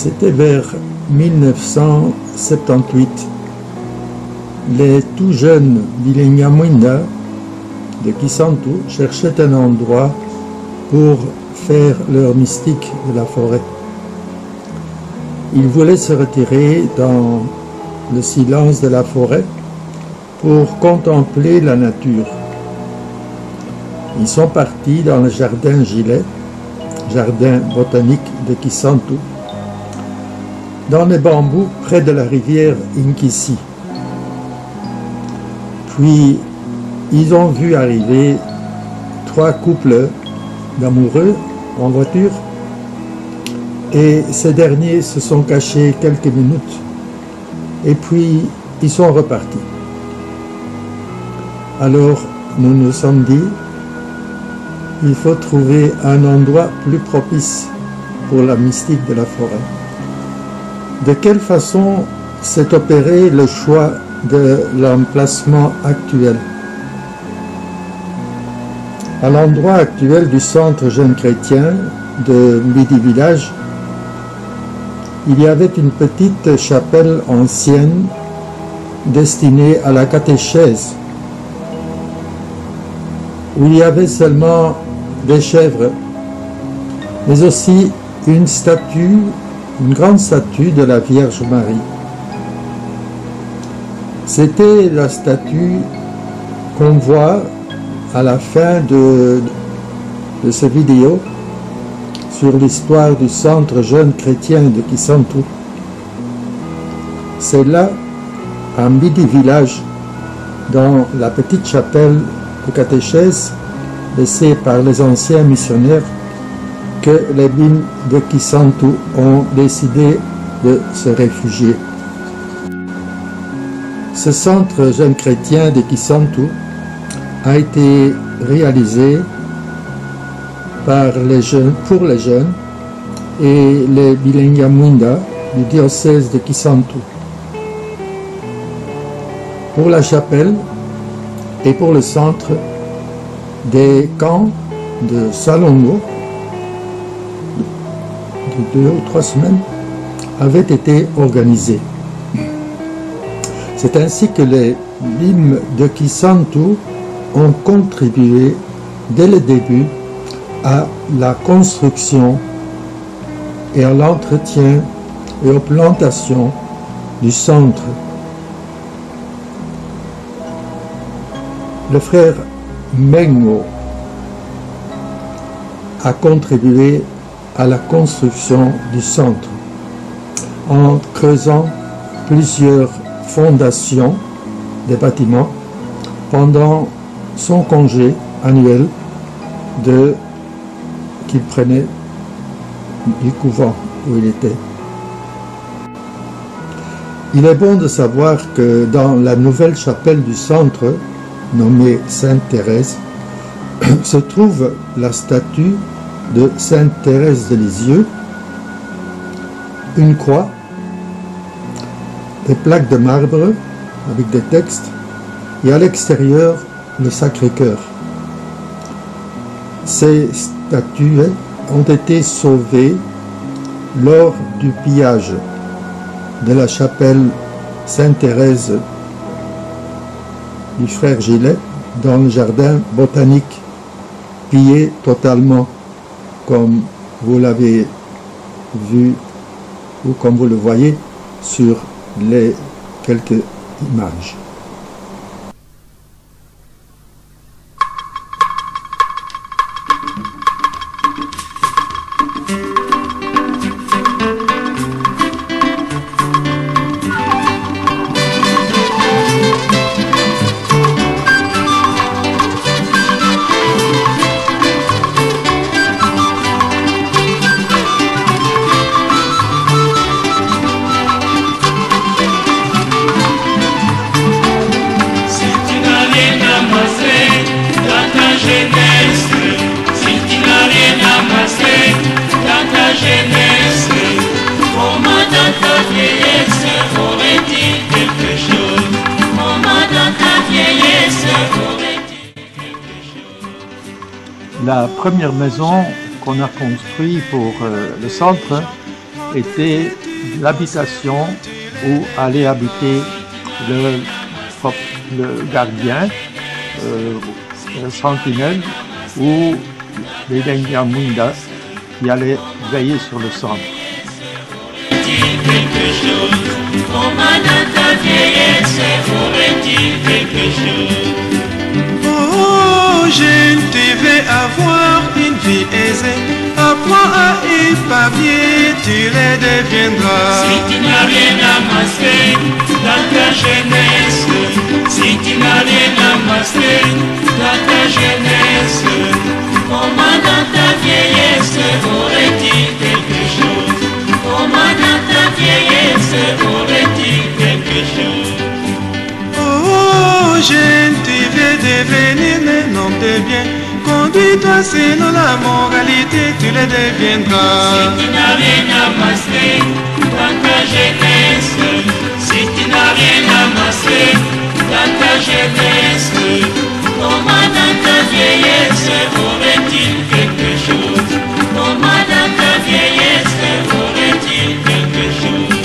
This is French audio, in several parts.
C'était vers 1978. Les tout jeunes Villenyamuinda de Kisantu cherchaient un endroit pour faire leur mystique de la forêt. Ils voulaient se retirer dans le silence de la forêt pour contempler la nature. Ils sont partis dans le jardin Gilet, jardin botanique de Kisantu, dans les bambous près de la rivière Inkisi. Puis, ils ont vu arriver 3 couples d'amoureux en voiture et ces derniers se sont cachés quelques minutes et puis ils sont repartis. Alors, nous nous sommes dit, il faut trouver un endroit plus propice pour la mystique de la forêt. De quelle façon s'est opéré le choix de l'emplacement actuel? À l'endroit actuel du centre jeune chrétien de Midi Village, il y avait une petite chapelle ancienne destinée à la catéchèse, où il y avait seulement des chèvres, mais aussi une grande statue de la Vierge Marie. C'était la statue qu'on voit à la fin de cette vidéo sur l'histoire du centre jeune chrétien de Kisantu. C'est là, à Midi Village, dans la petite chapelle de catéchèse laissée par les anciens missionnaires, que les BIM de Kisantu ont décidé de se réfugier. Ce centre jeune chrétien de Kisantu a été réalisé pour les jeunes et les Villenyamuinda du diocèse de Kisantu. Pour la chapelle et pour le centre, des camps de Salongo de 2 ou 3 semaines avaient été organisés. C'est ainsi que les BIM de Kisantu ont contribué dès le début à la construction et à l'entretien et aux plantations du centre. Le frère Mengo a contribué à la construction du centre en creusant plusieurs fondations des bâtiments pendant son congé annuel qu'il prenait du couvent où il était. Il est bon de savoir que dans la nouvelle chapelle du centre, nommée Sainte-Thérèse, se trouve la statue de Sainte Thérèse de Lisieux, une croix, des plaques de marbre avec des textes et à l'extérieur le Sacré-Cœur. Ces statues ont été sauvées lors du pillage de la chapelle Sainte-Thérèse du frère Gilet dans le jardin botanique, pillé totalement, comme vous l'avez vu ou comme vous le voyez sur les quelques images. La première maison qu'on a construite pour le centre était l'habitation où allait habiter le gardien, le sentinelle, ou Vilenia Muinda qui allait veiller sur le centre. Oh, jeune, tu veux avoir une vie aisée, apprends à épargner, tu les deviendras. Si tu n'as rien amassé dans ta jeunesse, si tu n'as rien amassé dans ta jeunesse, comment dans ta vieillesse aurais-tu quelque chose? Comment dans ta vieillesse aurais-tu quelque chose? Oh, jeune, tu veux devenir un homme de bien, conduis-toi selon la moralité, tu le deviendras. Si tu n'as rien amassé dans ta jeunesse, si tu n'as rien amassé dans ta jeunesse, comment dans ta vieillesse aurais-tu quelque chose? Comment dans ta vieillesse aurais-tu quelque chose?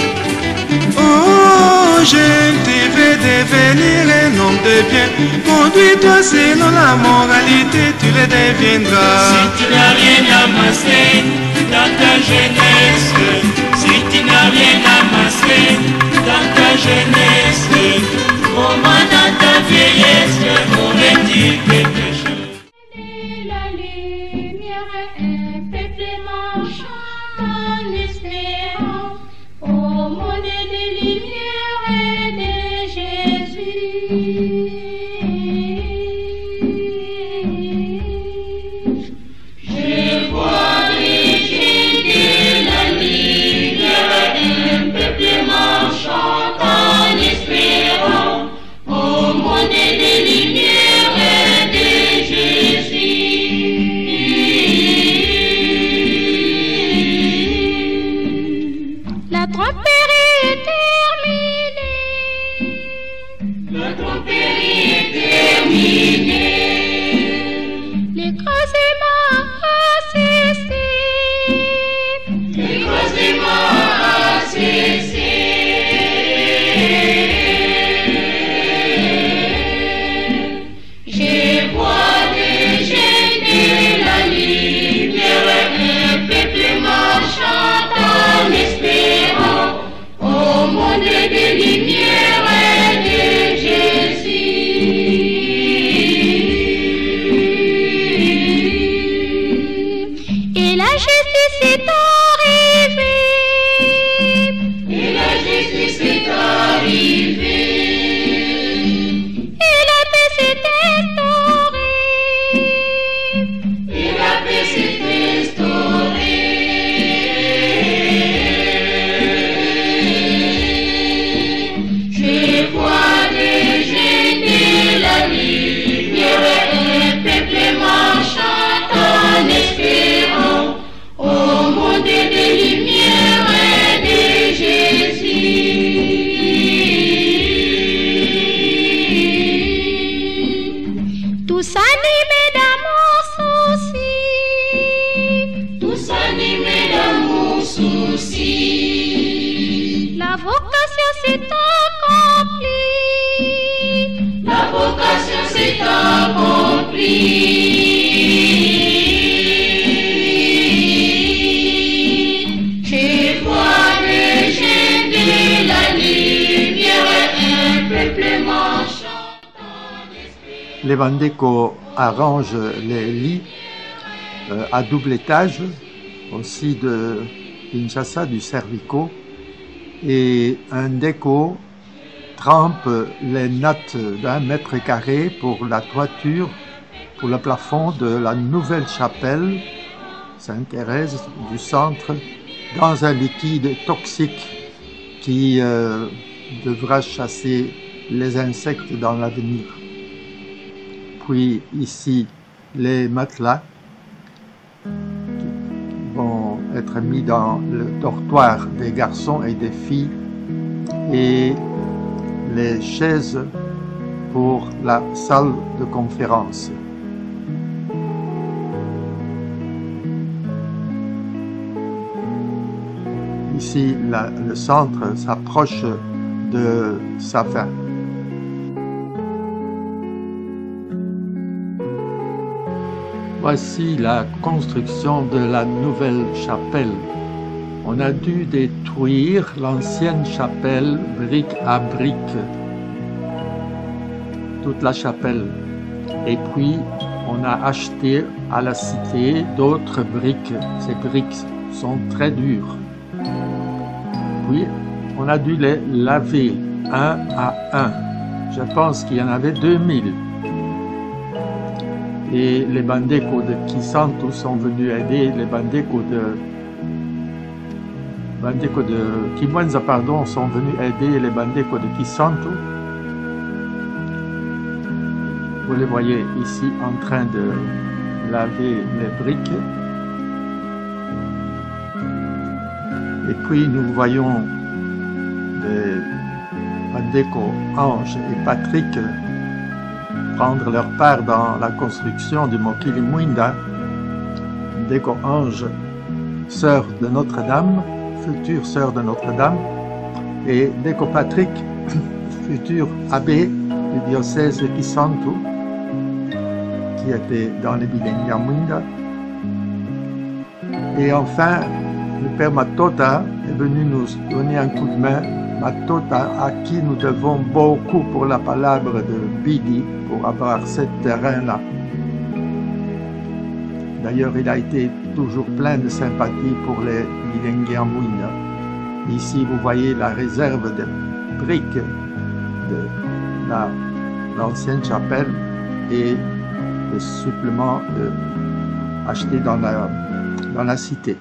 Oh, jeune, tu veux devenir un homme de bien, conduis-toi selon la moralité, tu le deviendras. Si tu n'as rien amassé dans ta jeunesse, si tu n'as rien amassé dans ta jeunesse, comment dans ta vieillesse aurais-tu quelque chose? La lumière est un peuple marchant en espérant au monde de lumière et de Jésus. Je vois briller la lumière et un peuple marchant en espérant au monde de lumière et de Jésus. La tromperie est terminée. La tromperie est terminée. L'écrasement a cessé. L'écrasement a cessé. Je vois des jeunes de la lumière, un peuple marchant en espérant au monde de lumière et de Jésus. Et la justice est arrivée. Et la justice est arrivée. Et la paix s'est instaurée. Et la paix s'est instaurée. Je vois des jeunes de la lumière, un peuple marchant en espérant au monde de lumière et de Jésus. Tous animés d'amour souci, tous animés d'amour souci. La vocation s'est accomplie, la vocation s'est accomplie. Je vois des jeunes de la lumière, un peuple marchant. Les Bandeco arrangent les lits à double étage, aussi de Kinshasa, du Cervico, et un déco trempe les nattes d'1 mètre carré pour la toiture, pour le plafond de la nouvelle chapelle Sainte-Thérèse du centre, dans un liquide toxique qui devra chasser les insectes dans l'avenir. Puis ici, les matelas vont être mis dans le dortoir des garçons et des filles, et les chaises pour la salle de conférence. ici le centre s'approche de sa fin. Voici la construction de la nouvelle chapelle. On a dû détruire l'ancienne chapelle brique à brique, toute la chapelle. Et puis, on a acheté à la cité d'autres briques. Ces briques sont très dures. Puis, on a dû les laver un à un. Je pense qu'il y en avait 2000. Et les Bandeco de Kisantu sont venus aider les Bandeco de Kimwenza, pardon, sont venus aider les Bandeco de Kisantu. Vous les voyez ici en train de laver les briques. Et puis nous voyons les Bandeco, Ange et Patrick prendre leur part dans la construction du Mokili Muinda. Bandeco Ange, sœur de Notre-Dame, future sœur de Notre-Dame, et Bandeco Patrick, futur abbé du diocèse de Kisantu, qui était dans les Bilenya Muinda. Et enfin, le père Matota est venu nous donner un coup de main. Matota, à qui nous devons beaucoup pour la palabre de Bidi, pour avoir ce terrain-là. D'ailleurs, il a été toujours plein de sympathie pour les Bilenya Muinda. Ici, vous voyez la réserve de briques de l'ancienne chapelle et le supplément acheté dans la cité.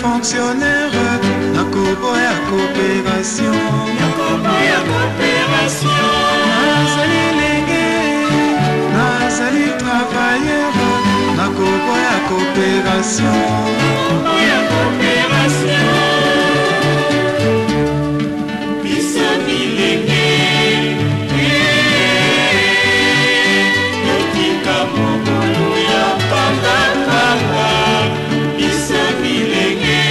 Fonctionnaire, Nakobo ya coopération, Nazali légué, Nazali travailleur, Nakobo ya coopération, Biso bilenge, Yotika mokolo ya panga panga, Biso bilenge.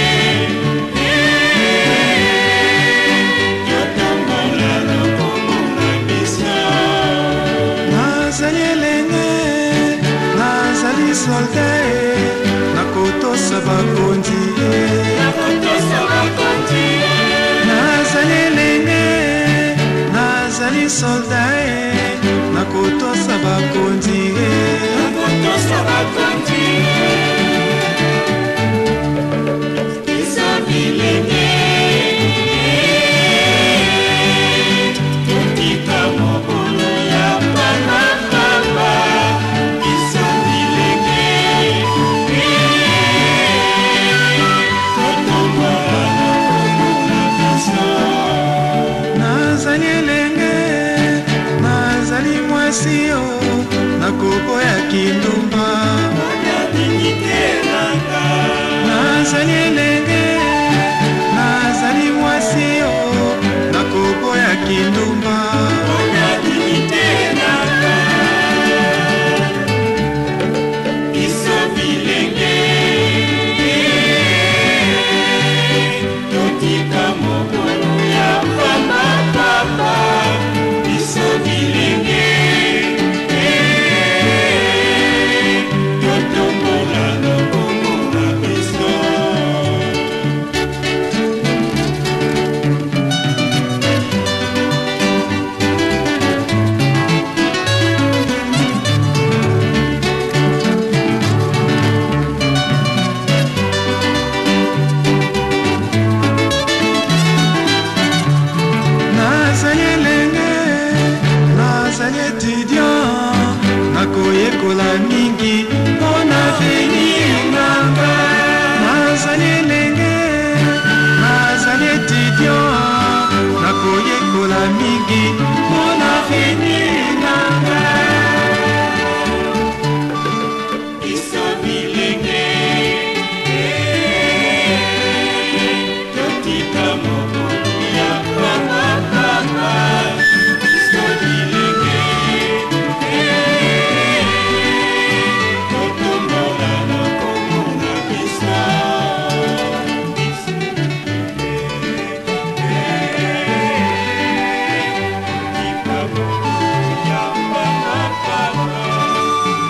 Soldat, Nakoto Sabakondi, Nazali Lene, Nazali soldat, Nakoto Sabakondi, Isabi Lene, Totika Mokolo ya Pama Pama. Nakobo ya kindumba, nazali elenge, nazali mwasi yo, Nakobo ya kindumba, biso bilenge, totika mokolo ya papa papa, biso bilenge. mingi mon avenir nanga. Nazali elenge, nazali étudiant, nakoyekola mingi mon avenir nanga. Biso bilenge totika mokolo ya papa. Biso bilenge totombola na kombo na biso. Totika mokolo ya papa.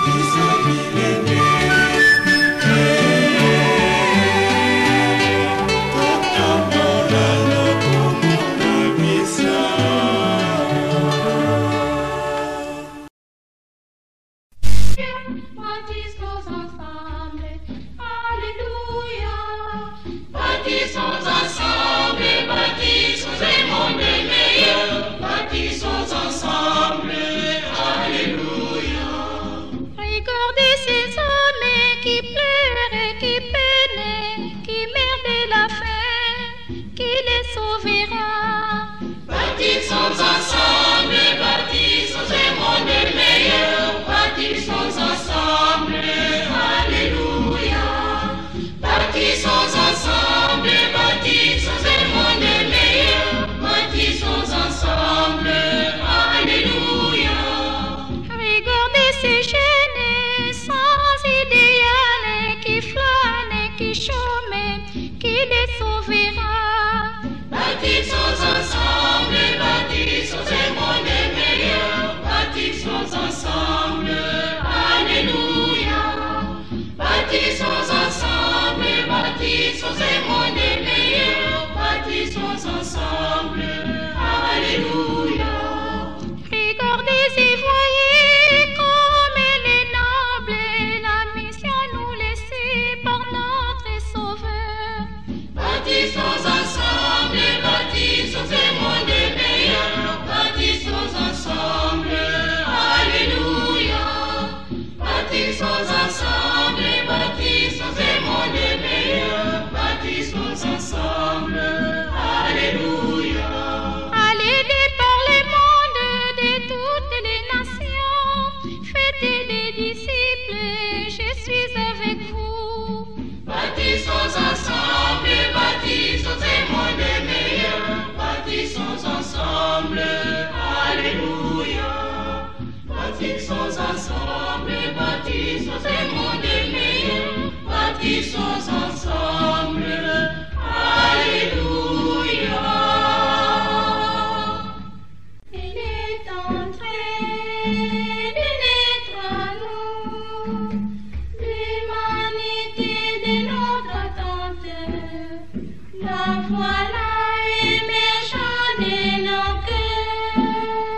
Biso bilenge totombola na kombo na biso. Baptisons ensemble, Alléluia. Baptisons ensemble, baptisons un monde meilleur. Baptisons ensemble, Alléluia. Regardez ces hommes qui pleurent et qui peinent, qui meurent de la faim, qui les sauvera. Baptisons ensemble, baptisons un monde meilleur. Baptisons ensemble, Alléluia. Baptisons ensemble, baptisons un monde meilleur. Baptisons ensemble, Alléluia. Regardez ces jeunes sans idéal qui flânent, qui chôment, qui les sauvera. Baptisons ensemble, baptisons un monde meilleur. Baptisons ensemble, Alléluia. Baptisons ensemble, baptisons un monde meilleur. Baptisons ensemble, Alléluia. Regardez et voyez comme elle est noble, la mission nous laissée par notre Sauveur. Baptisons ensemble, baptisons un monde meilleur. Baptisons ensemble, Alléluia. Baptisons ensemble, baptisons un monde meilleur. Baptisons ensemble, Alléluia. Allez par le monde de toutes les nations, faites des disciples, je suis avec vous. Baptisons ensemble, baptisons un monde meilleur. Baptisons ensemble, Alléluia. Baptisons ensemble, baptisons un monde meilleur. Baptisons ensemble, Alléluia. Il est en train de naître à nous l'humanité de notre attente. La voilà émergeant de nos cœurs.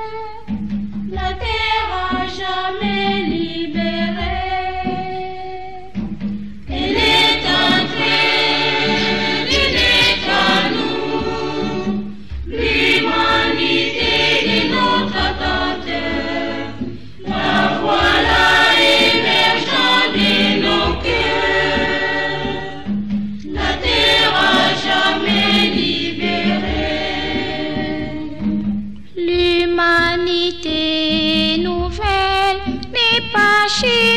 La terre a jamais libéré. Elle est en train de naître à nous l'humanité de notre attente. La voilà émergeant de nos cœurs. La terre a jamais libéré. L'humanité nouvelle n'est pas chez